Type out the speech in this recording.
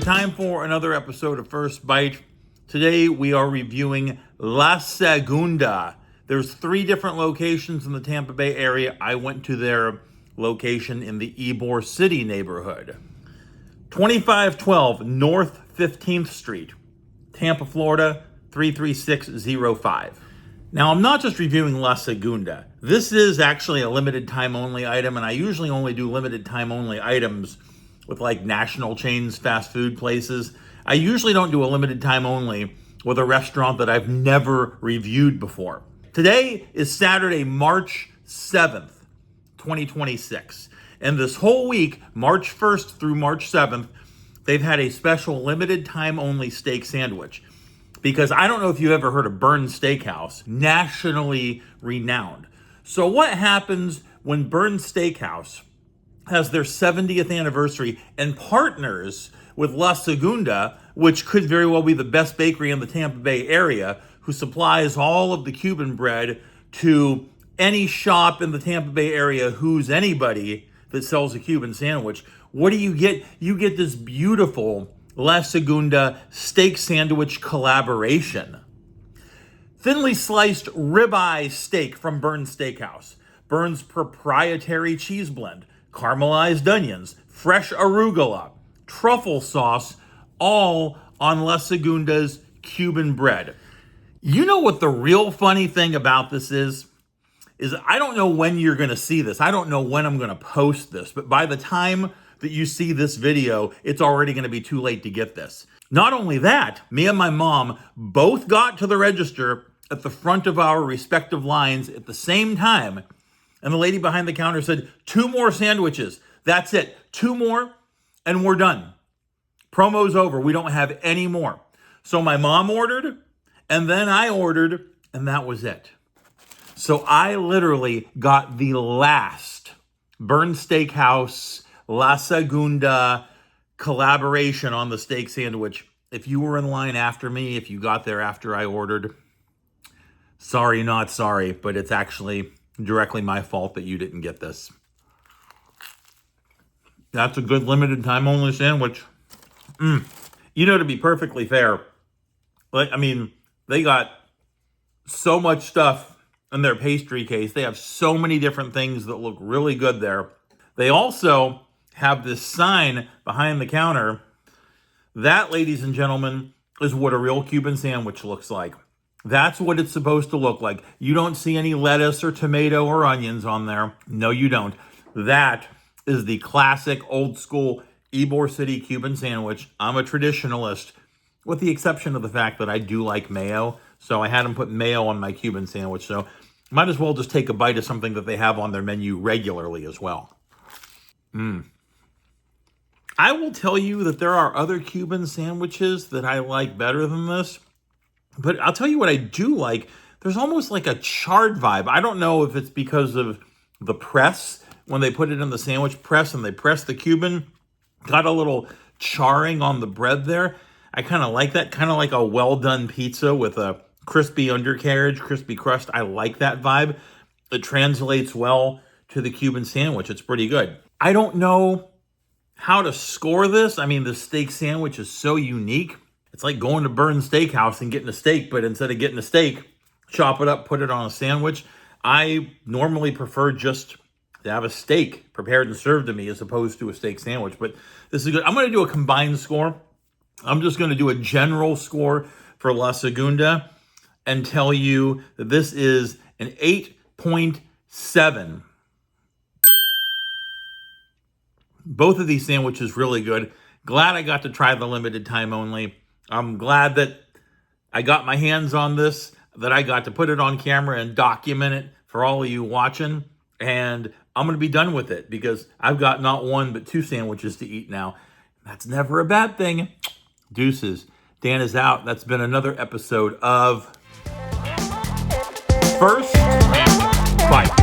time for another episode of First Bite. Today we are reviewing La Segunda. There's 3 different locations in the Tampa Bay area. I went to their location in the Ybor City neighborhood. 2512 North 15th Street, Tampa, Florida, 33605. Now, I'm not just reviewing La Segunda. This is actually a limited time only item, and I usually only do limited time only items with like national chains, fast food places. I usually don't do a limited time only with a restaurant that I've never reviewed before. Today is Saturday, March 7th, 2026. And this whole week, March 1st through March 7th, they've had a special limited time only steak sandwich. Because I don't know if you've ever heard of Bern Steakhouse, nationally renowned. So what happens when Bern Steakhouse has their 70th anniversary and partners with La Segunda, which could very well be the best bakery in the Tampa Bay area, who supplies all of the Cuban bread to any shop in the Tampa Bay area who's anybody that sells a Cuban sandwich? What do you get? You get this beautiful La Segunda steak sandwich collaboration. Thinly sliced ribeye steak from Bern Steakhouse. Bern's proprietary cheese blend, caramelized onions, fresh arugula, truffle sauce, all on La Segunda's Cuban bread. You know what the real funny thing about this is I don't know when you're going to see this. I don't know when I'm going to post this, but by the time that you see this video, it's already going to be too late to get this. Not only that, me and my mom both got to the register at the front of our respective lines at the same time. And the lady behind the counter said, 2 more sandwiches. That's it. 2 more and we're done. Promo's over. We don't have any more. So my mom ordered and then I ordered and that was it. So I literally got the last Bern Steakhouse La Segunda collaboration on the steak sandwich. If you were in line after me, if you got there after I ordered, sorry, not sorry, but it's actually directly my fault that you didn't get this. That's a good limited time only sandwich. You know, to be perfectly fair, they got so much stuff in their pastry case. They have so many different things that look really good there. They also have this sign behind the counter. That, ladies and gentlemen, is what a real Cuban sandwich looks like. That's what it's supposed to look like. You don't see any lettuce or tomato or onions on there. No, you don't. That is the classic old school Ybor City Cuban sandwich. I'm a traditionalist, with the exception of the fact that I do like mayo. So I had them put mayo on my Cuban sandwich. So might as well just take a bite of something that they have on their menu regularly as well. I will tell you that there are other Cuban sandwiches that I like better than this. But I'll tell you what I do like. There's almost like a charred vibe. I don't know if it's because of the press. When they put it in the sandwich press and they press the Cuban, got a little charring on the bread there. I kind of like that. Kind of like a well-done pizza with a crispy undercarriage, crispy crust. I like that vibe. It translates well to the Cuban sandwich. It's pretty good. I don't know how to score this. I mean, the steak sandwich is so unique. It's like going to Bern Steakhouse and getting a steak, but instead of getting a steak, chop it up, put it on a sandwich. I normally prefer just to have a steak prepared and served to me as opposed to a steak sandwich, but this is good. I'm going to do a combined score. I'm just going to do a general score for La Segunda and tell you that this is an 8.7. Both of these sandwiches really good. Glad I got to try the limited time only. I'm glad that I got my hands on this, that I got to put it on camera and document it for all of you watching. And I'm going to be done with it because I've got not 1 but 2 sandwiches to eat now. That's never a bad thing. Deuces. Dan is out. That's been another episode of First Bite.